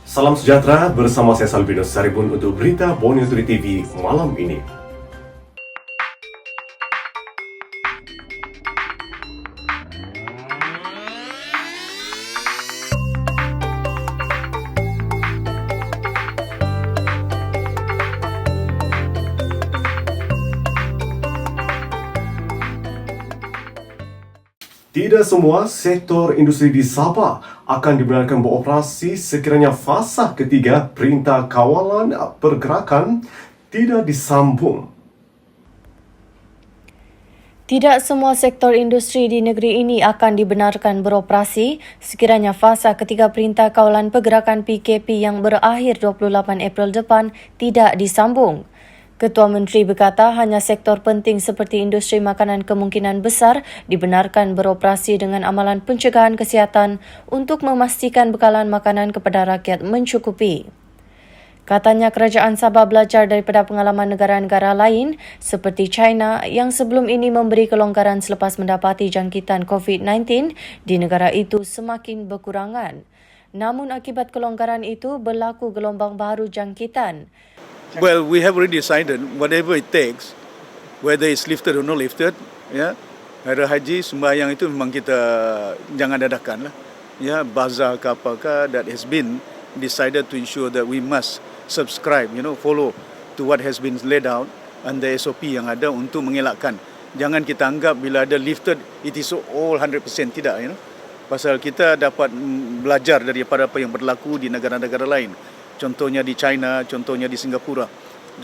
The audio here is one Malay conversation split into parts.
Salam sejahtera, bersama saya Salbinus Saribun untuk berita Borneo Turi TV malam ini. Tidak semua sektor industri di Sabah akan dibenarkan beroperasi sekiranya fasa ketiga Perintah Kawalan Pergerakan tidak disambung. Tidak semua sektor industri di negeri ini akan dibenarkan beroperasi sekiranya fasa ketiga Perintah Kawalan Pergerakan PKP yang berakhir 28 April depan tidak disambung. Ketua Menteri berkata hanya sektor penting seperti industri makanan kemungkinan besar dibenarkan beroperasi dengan amalan pencegahan kesihatan untuk memastikan bekalan makanan kepada rakyat mencukupi. Katanya kerajaan Sabah belajar daripada pengalaman negara-negara lain seperti China yang sebelum ini memberi kelonggaran selepas mendapati jangkitan COVID-19 di negara itu semakin berkurangan. Namun akibat kelonggaran itu berlaku gelombang baru jangkitan. Well, we have already decided whatever it takes, whether it's lifted or not lifted, ya. Hari haji sembahyang itu memang kita jangan dadakan lah. Ya, bazar ke apakah that has been decided to ensure that we must subscribe, follow to what has been laid out and the SOP yang ada untuk mengelakkan. Jangan kita anggap bila ada lifted it is all 100% tidak, Pasal kita dapat belajar daripada apa yang berlaku di negara-negara lain. Contohnya di China, contohnya di Singapura,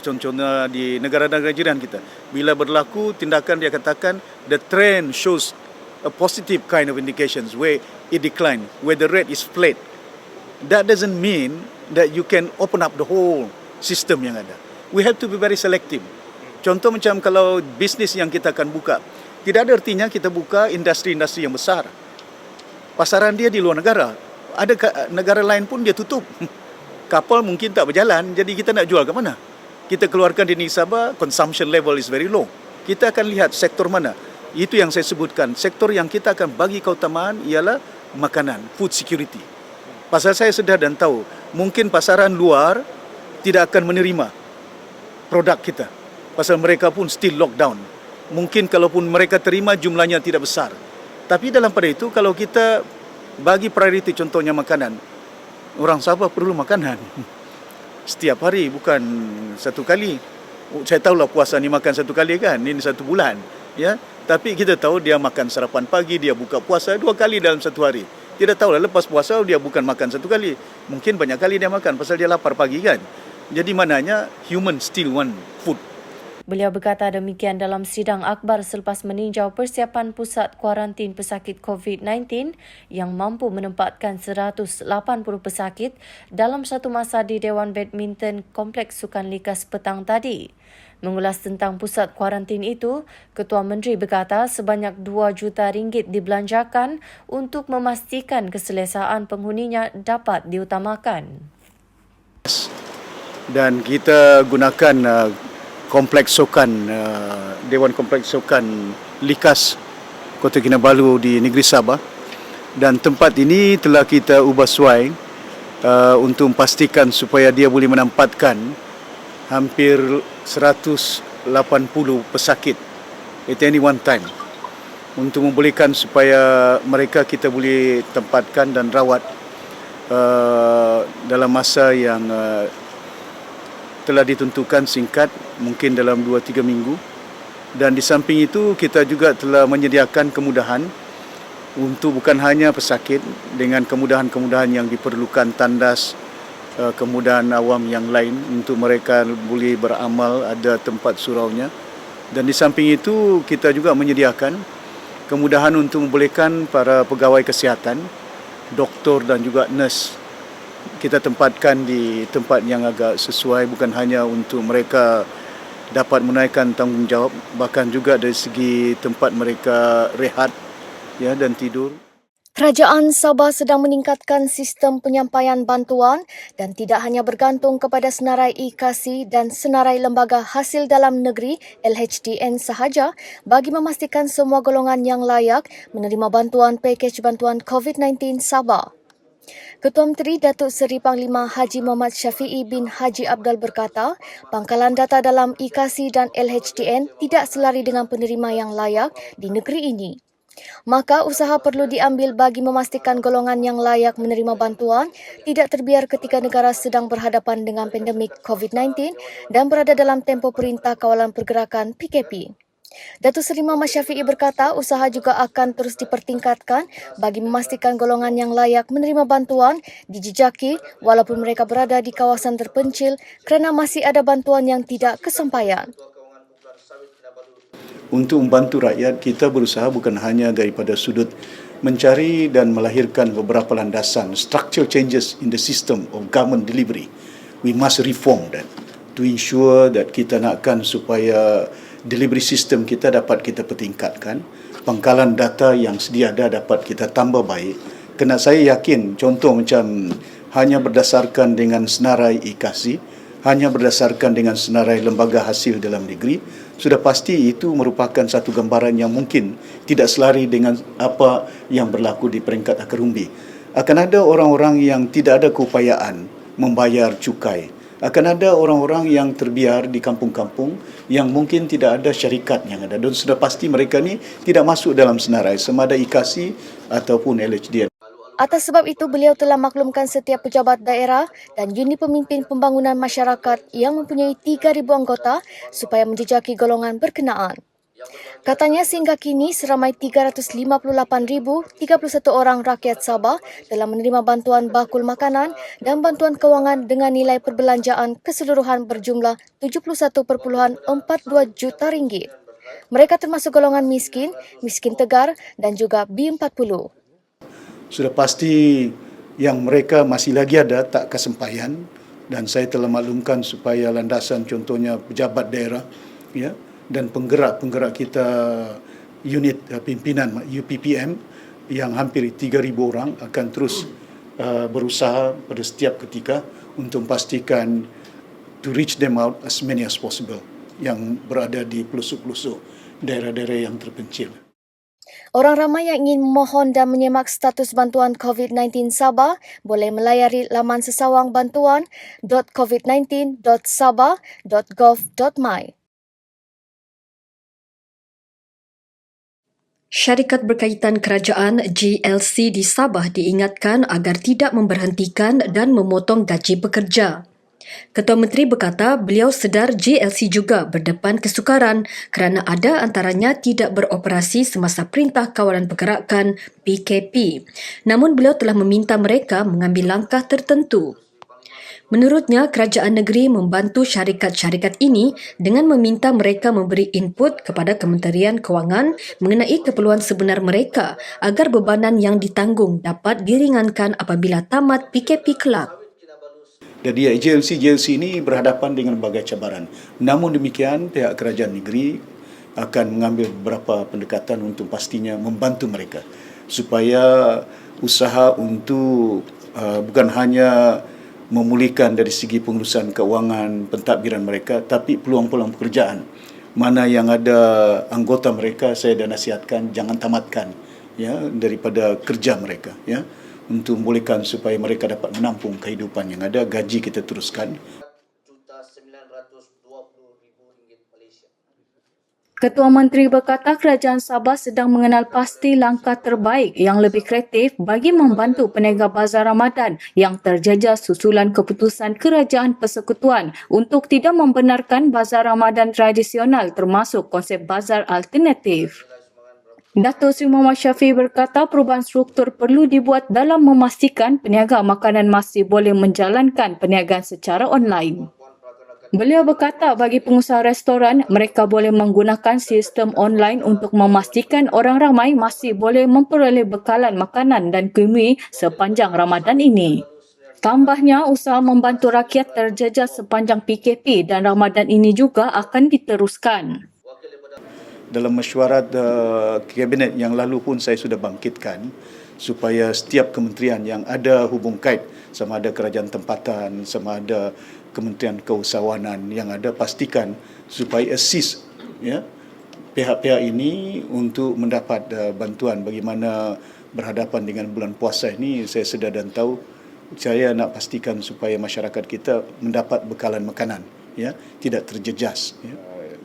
contohnya di negara-negara jiran kita. Bila berlaku tindakan dia katakan the trend shows a positive kind of indications where it decline, where the rate is flat. That doesn't mean that you can open up the whole system yang ada. We have to be very selective. Contoh macam kalau bisnis yang kita akan buka, tidak ada artinya kita buka industri-industri yang besar. Pasaran dia di luar negara. Ada negara lain pun dia tutup. Kapal mungkin tak berjalan, jadi kita nak jual ke mana? Kita keluarkan di negeri Sabah, consumption level is very low. Kita akan lihat sektor mana. Itu yang saya sebutkan. Sektor yang kita akan bagi keutamaan ialah makanan, food security. Pasal saya sedar dan tahu, mungkin pasaran luar tidak akan menerima produk kita. Pasal mereka pun still lockdown. Mungkin kalaupun mereka terima, jumlahnya tidak besar. Tapi dalam pada itu, kalau kita bagi prioriti contohnya makanan, orang Sabah perlu makanan setiap hari, bukan satu kali. Saya tahulah puasa ni makan satu kali kan, ini satu bulan, ya. Tapi kita tahu dia makan sarapan pagi, dia buka puasa 2 kali dalam satu hari. Tidak tahulah lepas puasa dia bukan makan satu kali, mungkin banyak kali dia makan pasal dia lapar pagi kan. Jadi maknanya human still want food. Beliau berkata demikian dalam sidang akbar selepas meninjau persiapan pusat kuarantin pesakit COVID-19 yang mampu menempatkan 180 pesakit dalam satu masa di Dewan Badminton Kompleks Sukan Likas petang tadi. Mengulas tentang pusat kuarantin itu, Ketua Menteri berkata sebanyak 2 juta ringgit dibelanjakan untuk memastikan keselesaan penghuninya dapat diutamakan. Dan kita gunakan Kompleks Sukan, Dewan Kompleks Sukan Likas Kota Kinabalu di negeri Sabah, dan tempat ini telah kita ubah suai untuk memastikan supaya dia boleh menempatkan hampir 180 pesakit at any one time, untuk membolehkan supaya mereka kita boleh tempatkan dan rawat dalam masa yang telah ditentukan singkat, mungkin dalam 2-3 minggu. Dan di samping itu kita juga telah menyediakan kemudahan untuk bukan hanya pesakit, dengan kemudahan-kemudahan yang diperlukan, tandas, kemudahan awam yang lain untuk mereka boleh beramal, ada tempat suraunya. Dan di samping itu kita juga menyediakan kemudahan untuk membolehkan para pegawai kesihatan, doktor dan juga nurse, kita tempatkan di tempat yang agak sesuai, bukan hanya untuk mereka dapat menaikkan tanggungjawab, bahkan juga dari segi tempat mereka rehat, ya, dan tidur. Kerajaan Sabah sedang meningkatkan sistem penyampaian bantuan dan tidak hanya bergantung kepada senarai e-kasi dan senarai lembaga hasil dalam negeri LHDN sahaja bagi memastikan semua golongan yang layak menerima bantuan pakej bantuan COVID-19 Sabah. Ketua Menteri Datuk Seri Panglima Haji Muhammad Syafiee bin Haji Abdul berkata, pangkalan data dalam IKASI dan LHDN tidak selari dengan penerima yang layak di negeri ini. Maka usaha perlu diambil bagi memastikan golongan yang layak menerima bantuan tidak terbiar ketika negara sedang berhadapan dengan pandemik COVID-19 dan berada dalam tempoh Perintah Kawalan Pergerakan PKP. Datuk Seri Muhammad Syafiee berkata usaha juga akan terus dipertingkatkan bagi memastikan golongan yang layak menerima bantuan dijejaki walaupun mereka berada di kawasan terpencil kerana masih ada bantuan yang tidak kesampaian. Untuk membantu rakyat, kita berusaha bukan hanya daripada sudut mencari dan melahirkan beberapa landasan structural changes in the system of government delivery. We must reform that to ensure that kita nakkan supaya delivery system kita dapat kita pertingkatkan, pangkalan data yang sedia ada dapat kita tambah baik. Kerana saya yakin contoh macam hanya berdasarkan dengan senarai IKASI, hanya berdasarkan dengan senarai lembaga hasil dalam negeri, sudah pasti itu merupakan satu gambaran yang mungkin tidak selari dengan apa yang berlaku di peringkat akar umbi. Akan ada orang-orang yang tidak ada keupayaan membayar cukai. Akan ada orang-orang yang terbiar di kampung-kampung yang mungkin tidak ada syarikat yang ada. Dan sudah pasti mereka ni tidak masuk dalam senarai sama ada IKASI ataupun LHDN. Atas sebab itu, beliau telah maklumkan setiap pejabat daerah dan unit pemimpin pembangunan masyarakat yang mempunyai 3,000 anggota supaya menjejaki golongan berkenaan. Katanya sehingga kini seramai 358,031 orang rakyat Sabah telah menerima bantuan bakul makanan dan bantuan kewangan dengan nilai perbelanjaan keseluruhan berjumlah 71.42 juta ringgit. Mereka termasuk golongan miskin, miskin tegar dan juga B40. Sudah pasti yang mereka masih lagi ada tak kesampaian dan saya telah maklumkan supaya landasan contohnya pejabat daerah ya dan penggerak-penggerak kita unit pimpinan UPPM yang hampir 3,000 orang akan terus berusaha pada setiap ketika untuk memastikan to reach them out as many as possible yang berada di pelosok-pelosok daerah-daerah yang terpencil. Orang ramai yang ingin memohon dan menyemak status bantuan COVID-19 Sabah boleh melayari laman sesawang bantuan.covid19.sabah.gov.my. Syarikat berkaitan kerajaan GLC di Sabah diingatkan agar tidak memberhentikan dan memotong gaji pekerja. Ketua Menteri berkata beliau sedar GLC juga berdepan kesukaran kerana ada antaranya tidak beroperasi semasa Perintah Kawalan Pergerakan PKP. Namun beliau telah meminta mereka mengambil langkah tertentu. Menurutnya, kerajaan negeri membantu syarikat-syarikat ini dengan meminta mereka memberi input kepada Kementerian Kewangan mengenai keperluan sebenar mereka agar bebanan yang ditanggung dapat diringankan apabila tamat PKP kelak. Jadi GLC ini berhadapan dengan berbagai cabaran. Namun demikian, pihak kerajaan negeri akan mengambil beberapa pendekatan untuk pastinya membantu mereka supaya usaha untuk bukan hanya memulihkan dari segi pengurusan keuangan pentadbiran mereka, tapi peluang-peluang pekerjaan. Mana yang ada anggota mereka, saya dah nasihatkan jangan tamatkan ya daripada kerja mereka ya. Untuk membolehkan supaya mereka dapat menampung kehidupan yang ada, gaji kita teruskan. Ketua Menteri berkata kerajaan Sabah sedang mengenal pasti langkah terbaik yang lebih kreatif bagi membantu peniaga bazar Ramadan yang terjejas susulan keputusan Kerajaan Persekutuan untuk tidak membenarkan bazar Ramadan tradisional termasuk konsep bazar alternatif. Datuk Seri Muhammad Syafiee berkata perubahan struktur perlu dibuat dalam memastikan peniaga makanan masih boleh menjalankan perniagaan secara online. Beliau berkata bagi pengusaha restoran, mereka boleh menggunakan sistem online untuk memastikan orang ramai masih boleh memperoleh bekalan makanan dan kuih sepanjang Ramadan ini. Tambahnya, usaha membantu rakyat terjejas sepanjang PKP dan Ramadan ini juga akan diteruskan. Dalam mesyuarat kabinet yang lalu pun saya sudah bangkitkan supaya setiap kementerian yang ada hubung kait sama ada kerajaan tempatan, sama ada Kementerian Keusahawanan yang ada pastikan supaya assist ya pihak-pihak ini untuk mendapat bantuan bagaimana berhadapan dengan bulan puasa ini, saya sedar dan tahu, saya nak pastikan supaya masyarakat kita mendapat bekalan makanan, ya, tidak terjejas. Ya.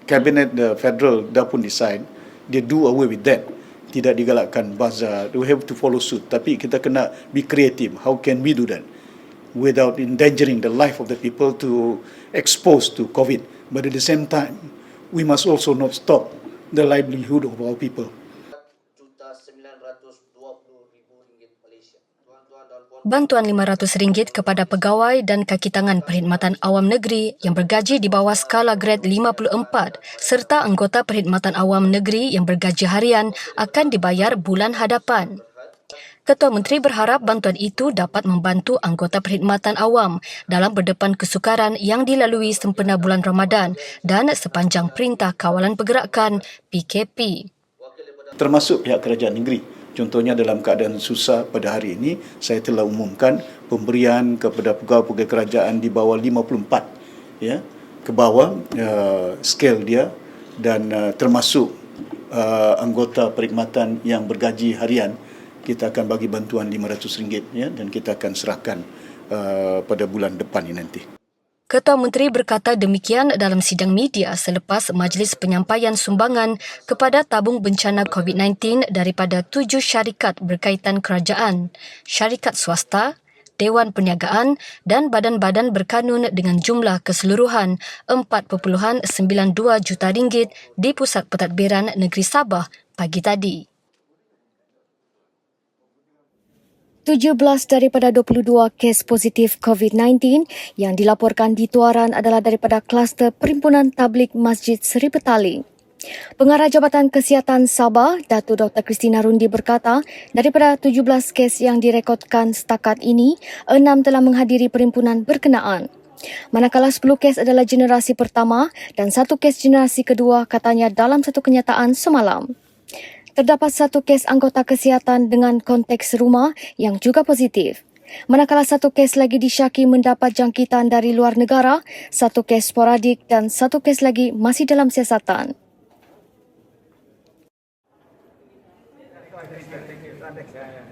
Kabinet federal dah pun decide, dia do away with that. Tidak digalakkan bazar, we have to follow suit. Tapi kita kena be creative. How can we do that without endangering the life of the people to expose to COVID? But at the same time, we must also not stop the livelihood of our people. Bantuan RM500 kepada pegawai dan kaki tangan Perkhidmatan Awam Negeri yang bergaji di bawah skala grade 54 serta anggota Perkhidmatan Awam Negeri yang bergaji harian akan dibayar bulan hadapan. Ketua Menteri berharap bantuan itu dapat membantu anggota perkhidmatan awam dalam berdepan kesukaran yang dilalui sempena bulan Ramadan dan sepanjang Perintah Kawalan Pergerakan PKP. Termasuk pihak kerajaan negeri. Contohnya dalam keadaan susah pada hari ini, saya telah umumkan pemberian kepada pegawai-pegawai kerajaan di bawah 54, ya, ke bawah skala dia, dan termasuk anggota perkhidmatan yang bergaji harian, kita akan bagi bantuan RM500, ya, dan kita akan serahkan pada bulan depan ini nanti. Ketua Menteri berkata demikian dalam sidang media selepas majlis penyampaian sumbangan kepada tabung bencana COVID-19 daripada 7 syarikat berkaitan kerajaan, syarikat swasta, Dewan Perniagaan dan badan-badan berkanun dengan jumlah keseluruhan RM4.92 juta di Pusat Pentadbiran Negeri Sabah pagi tadi. 17 daripada 22 kes positif COVID-19 yang dilaporkan di Tuaran adalah daripada kluster Perhimpunan Tabligh Masjid Seri Petaling. Pengarah Jabatan Kesihatan Sabah, Datuk Dr. Christina Rundi berkata, daripada 17 kes yang direkodkan setakat ini, 6 telah menghadiri perhimpunan berkenaan. Manakala 10 kes adalah generasi pertama dan 1 kes generasi kedua katanya dalam satu kenyataan semalam. Terdapat 1 kes anggota kesihatan dengan konteks rumah yang juga positif. Manakala 1 kes lagi disyaki mendapat jangkitan dari luar negara, 1 kes sporadik dan 1 kes lagi masih dalam siasatan.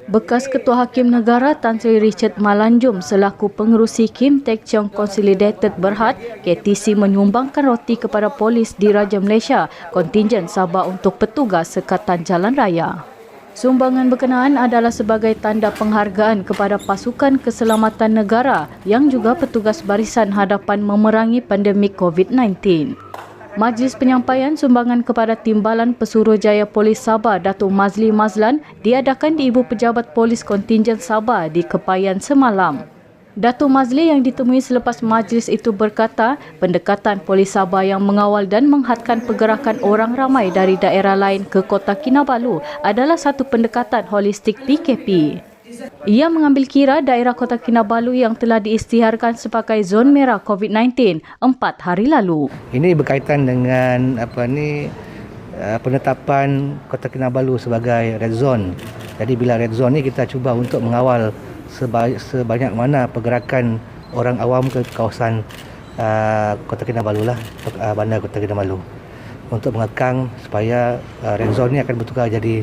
Bekas Ketua Hakim Negara Tan Sri Richard Malanjum selaku pengerusi Kim Teck Cheong Consolidated Berhad KTC menyumbangkan roti kepada polis di Raja Malaysia kontingen Sabah untuk petugas sekatan jalan raya. Sumbangan berkenaan adalah sebagai tanda penghargaan kepada pasukan keselamatan negara yang juga petugas barisan hadapan memerangi pandemik COVID-19. Majlis penyampaian sumbangan kepada Timbalan Pesuruhjaya Polis Sabah Datuk Mazli Mazlan diadakan di Ibu Pejabat Polis Kontingen Sabah di Kepayan semalam. Datuk Mazli yang ditemui selepas majlis itu berkata, pendekatan Polis Sabah yang mengawal dan menghadkan pergerakan orang ramai dari daerah lain ke Kota Kinabalu adalah satu pendekatan holistik PKP. Ia mengambil kira daerah Kota Kinabalu yang telah diisytiharkan sebagai zon merah COVID-19 4 hari lalu. Ini berkaitan dengan penetapan Kota Kinabalu sebagai red zone. Jadi bila red zone ni kita cuba untuk mengawal sebanyak mana pergerakan orang awam ke kawasan Kota Kinabalu lah, bandar Kota Kinabalu, untuk mengekang supaya red zone ni akan bertukar jadi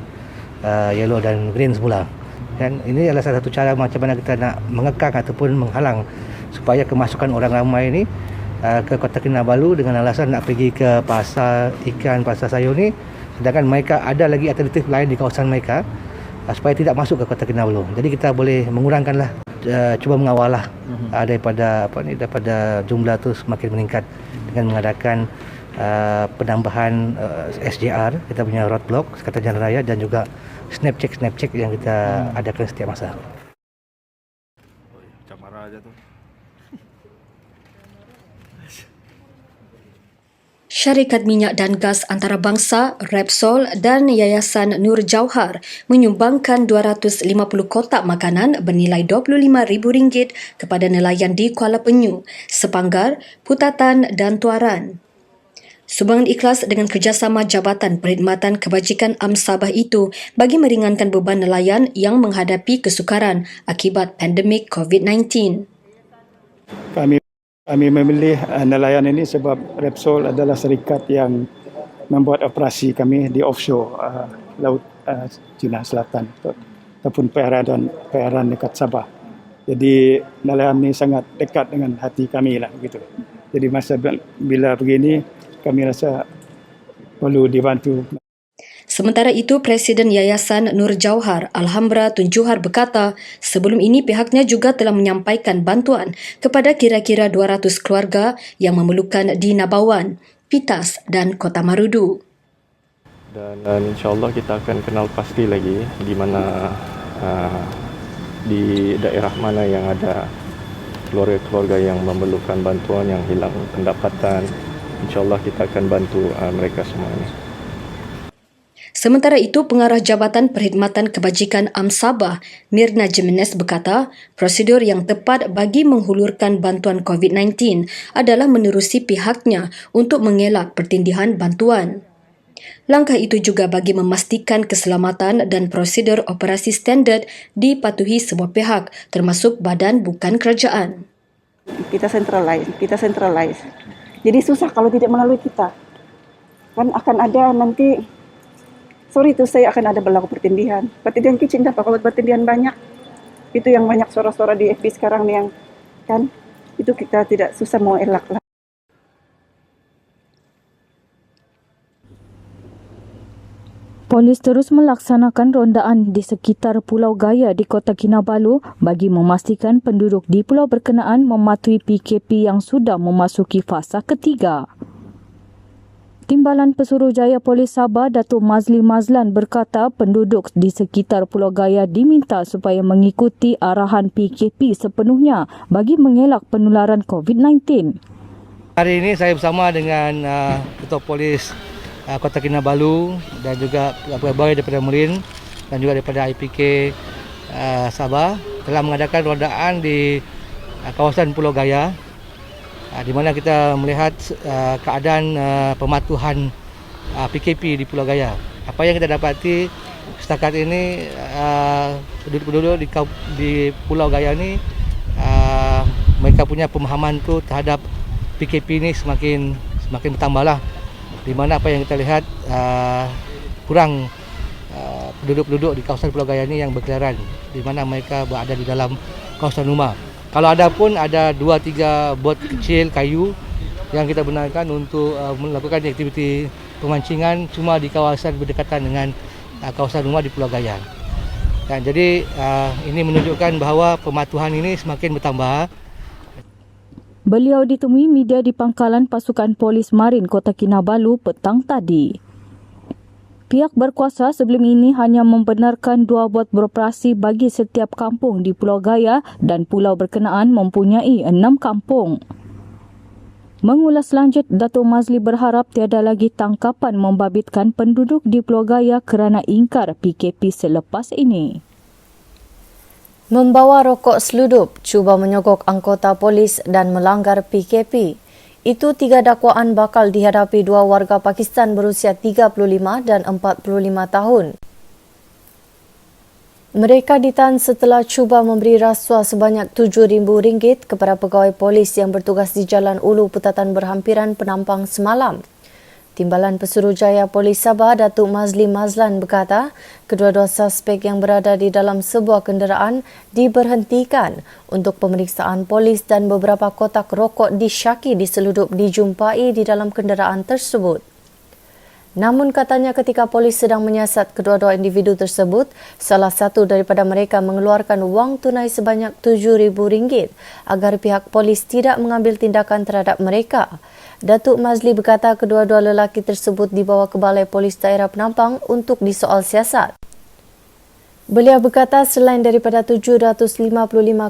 yellow dan green semula. Dan ini adalah salah satu cara macam mana kita nak mengekang ataupun menghalang supaya kemasukan orang ramai ini ke Kota Kinabalu dengan alasan nak pergi ke pasar ikan, pasar sayur ni, sedangkan mereka ada lagi alternatif lain di kawasan mereka supaya tidak masuk ke Kota Kinabalu. Jadi kita boleh mengurangkanlah, cuba mengawal daripada jumlah tu semakin meningkat dengan mengadakan penambahan SJR, kita punya roadblock sekatan jalan raya, dan juga snap check yang kita adakan setiap masa. Macam marah aja tu. Syarikat Minyak dan Gas Antarabangsa, Repsol dan Yayasan Nur Jauhar menyumbangkan 250 kotak makanan bernilai RM25,000 kepada nelayan di Kuala Penyu, Sepanggar, Putatan dan Tuaran. Sumbangan ikhlas dengan kerjasama Jabatan Perkhidmatan Kebajikan Am Sabah itu bagi meringankan beban nelayan yang menghadapi kesukaran akibat pandemik COVID-19. Kami memilih nelayan ini sebab Repsol adalah syarikat yang membuat operasi kami di offshore Laut Cina Selatan. ataupun PRN dekat Sabah. Jadi nelayan ni sangat dekat dengan hati kami lah begitu. Jadi masa bila begini kami rasa perlu dibantu. Sementara itu, Presiden Yayasan Nur Jauhar, Alhambra Tun Juhar berkata, sebelum ini pihaknya juga telah menyampaikan bantuan kepada kira-kira 200 keluarga yang memerlukan di Nabawan, Pitas dan Kota Marudu. Dan insyaAllah kita akan kenal pasti lagi di mana di daerah mana yang ada keluarga-keluarga yang memerlukan bantuan, yang hilang pendapatan. InsyaAllah kita akan bantu mereka semua ini. Sementara itu, Pengarah Jabatan Perkhidmatan Kebajikan Sabah, Mirna Jimenez berkata, prosedur yang tepat bagi menghulurkan bantuan COVID-19 adalah menerusi pihaknya untuk mengelak pertindihan bantuan. Langkah itu juga bagi memastikan keselamatan dan prosedur operasi standard dipatuhi semua pihak, termasuk badan bukan kerajaan. Kita centralize. Jadi susah kalau tidak melalui kita. Kan akan ada nanti, sorry itu saya akan ada berlaku pertindihan. Pertindihan kecil dapat kalau pertindihan banyak. Itu yang banyak suara-suara di FB sekarang yang kan itu kita tidak susah mau elak lah. Polis terus melaksanakan rondaan di sekitar Pulau Gaya di Kota Kinabalu bagi memastikan penduduk di pulau berkenaan mematuhi PKP yang sudah memasuki fasa ketiga. Timbalan Pesuruhjaya Polis Sabah, Datuk Mazli Mazlan berkata penduduk di sekitar Pulau Gaya diminta supaya mengikuti arahan PKP sepenuhnya bagi mengelak penularan COVID-19. Hari ini saya bersama dengan Ketua Polis Kota Kinabalu dan juga pegawai daripada Merin dan juga daripada IPK Sabah telah mengadakan rondaan di kawasan Pulau Gaya di mana kita melihat keadaan pematuhan PKP di Pulau Gaya. Apa yang kita dapati setakat ini penduduk-penduduk di Pulau Gaya ni mereka punya pemahaman tu terhadap PKP ni semakin bertambahlah. Di mana apa yang kita lihat kurang penduduk-penduduk di kawasan Pulau Gaya ini yang berkeliaran, di mana mereka berada di dalam kawasan rumah. Kalau ada pun ada 2-3 bot kecil kayu yang kita gunakan untuk melakukan aktiviti pemancingan cuma di kawasan berdekatan dengan kawasan rumah di Pulau Gaya. Dan jadi ini menunjukkan bahawa pematuhan ini semakin bertambah. Beliau ditemui media di pangkalan pasukan polis Marin Kota Kinabalu petang tadi. Pihak berkuasa sebelum ini hanya membenarkan 2 bot beroperasi bagi setiap kampung di Pulau Gaya dan pulau berkenaan mempunyai 6 kampung. Mengulas lanjut, Datuk Mazli berharap tiada lagi tangkapan membabitkan penduduk di Pulau Gaya kerana ingkar PKP selepas ini. Membawa rokok seludup, cuba menyogok anggota polis dan melanggar PKP. Itu 3 dakwaan bakal dihadapi 2 warga Pakistan berusia 35 dan 45 tahun. Mereka ditahan setelah cuba memberi rasuah sebanyak RM7,000 kepada pegawai polis yang bertugas di Jalan Ulu Putatan Berhampiran Penampang semalam. Timbalan Pesuruhjaya Polis Sabah, Datuk Mazli Mazlan berkata, kedua-dua suspek yang berada di dalam sebuah kenderaan diberhentikan untuk pemeriksaan polis dan beberapa kotak rokok disyaki diseludup dijumpai di dalam kenderaan tersebut. Namun katanya ketika polis sedang menyiasat kedua-dua individu tersebut, salah satu daripada mereka mengeluarkan wang tunai sebanyak RM7,000 agar pihak polis tidak mengambil tindakan terhadap mereka. Datuk Mazli berkata kedua-dua lelaki tersebut dibawa ke Balai Polis Daerah Penampang untuk disoal siasat. Beliau berkata selain daripada 755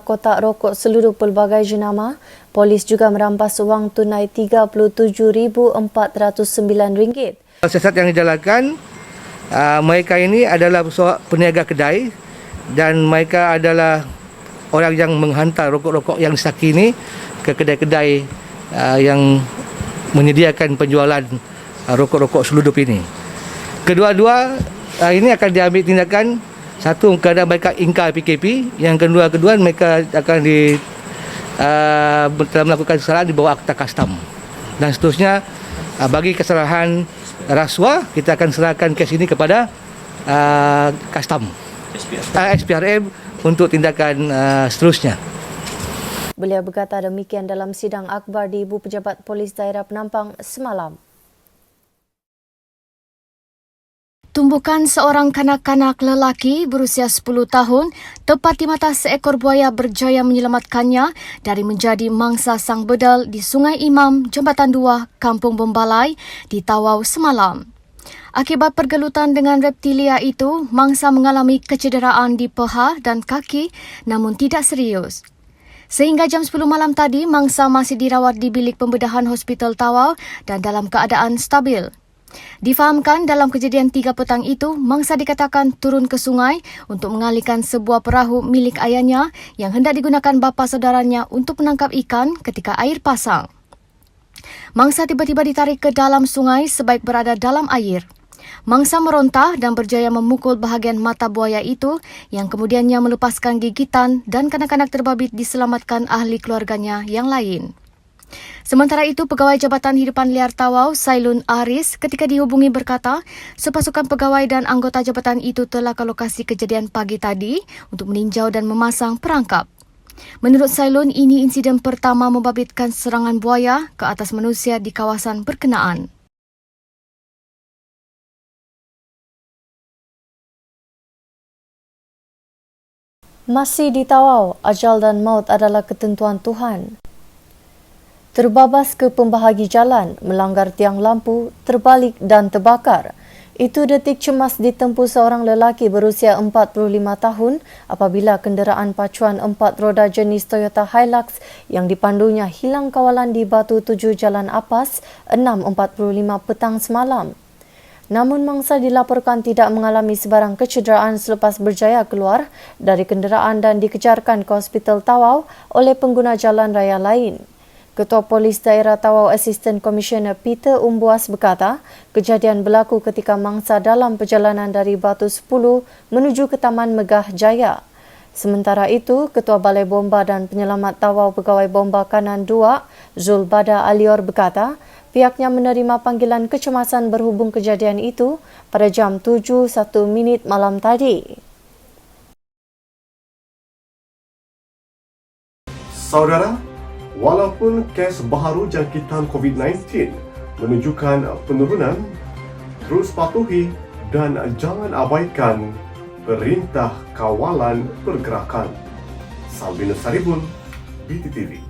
kotak rokok seluruh pelbagai jenama, polis juga merampas wang tunai RM37,409. Siasat yang dijalankan, mereka ini adalah peniaga kedai dan mereka adalah orang yang menghantar rokok-rokok yang disaki ini ke kedai-kedai yang menyediakan penjualan rokok-rokok seludup ini. Kedua-dua ini akan diambil tindakan, satu kerana mereka ingkar PKP, yang kedua mereka akan telah melakukan kesalahan di bawah Akta Kastam. Dan seterusnya bagi kesalahan rasuah kita akan serahkan kes ini kepada Kastam SPRM untuk tindakan seterusnya. Beliau berkata demikian dalam sidang akbar di Ibu Pejabat Polis Daerah Penampang semalam. Tumbukan seorang kanak-kanak lelaki berusia 10 tahun tepat di mata seekor buaya berjaya menyelamatkannya dari menjadi mangsa sang bedal di Sungai Imam, Jambatan 2, Kampung Bombalai di Tawau semalam. Akibat pergelutan dengan reptilia itu, mangsa mengalami kecederaan di paha dan kaki namun tidak serius. Sehingga jam 10 malam tadi, mangsa masih dirawat di bilik pembedahan Hospital Tawau dan dalam keadaan stabil. Difahamkan dalam kejadian 3 petang itu, mangsa dikatakan turun ke sungai untuk mengalihkan sebuah perahu milik ayahnya yang hendak digunakan bapa saudaranya untuk menangkap ikan ketika air pasang. Mangsa tiba-tiba ditarik ke dalam sungai sebaik berada dalam air. Mangsa merontah dan berjaya memukul bahagian mata buaya itu yang kemudiannya melepaskan gigitan dan kanak-kanak terbabit diselamatkan ahli keluarganya yang lain. Sementara itu, Pegawai Jabatan Hidupan Liar Tawau, Sailun Aris, ketika dihubungi berkata, sepasukan pegawai dan anggota jabatan itu telah ke lokasi kejadian pagi tadi untuk meninjau dan memasang perangkap. Menurut Sailun, ini insiden pertama membabitkan serangan buaya ke atas manusia di kawasan berkenaan. Masih di Tawau, ajal dan maut adalah ketentuan Tuhan. Terbabas ke pembahagi jalan, melanggar tiang lampu, terbalik dan terbakar. Itu detik cemas ditempuh seorang lelaki berusia 45 tahun apabila kenderaan pacuan 4 roda jenis Toyota Hilux yang dipandunya hilang kawalan di Batu 7 Jalan Apas 6.45 petang semalam. Namun mangsa dilaporkan tidak mengalami sebarang kecederaan selepas berjaya keluar dari kenderaan dan dikejarkan ke Hospital Tawau oleh pengguna jalan raya lain. Ketua Polis Daerah Tawau Assistant Commissioner Peter Umbuas berkata, kejadian berlaku ketika mangsa dalam perjalanan dari Batu 10 menuju ke Taman Megah Jaya. Sementara itu, Ketua Balai Bomba dan Penyelamat Tawau Pegawai Bomba Kanan 2, Zul Bada Alior berkata, pihaknya menerima panggilan kecemasan berhubung kejadian itu pada jam 7.01 malam tadi. Saudara, walaupun kes baharu jangkitan COVID-19 menunjukkan penurunan, terus patuhi dan jangan abaikan Perintah Kawalan Pergerakan. Salbina Saribun, BTTV.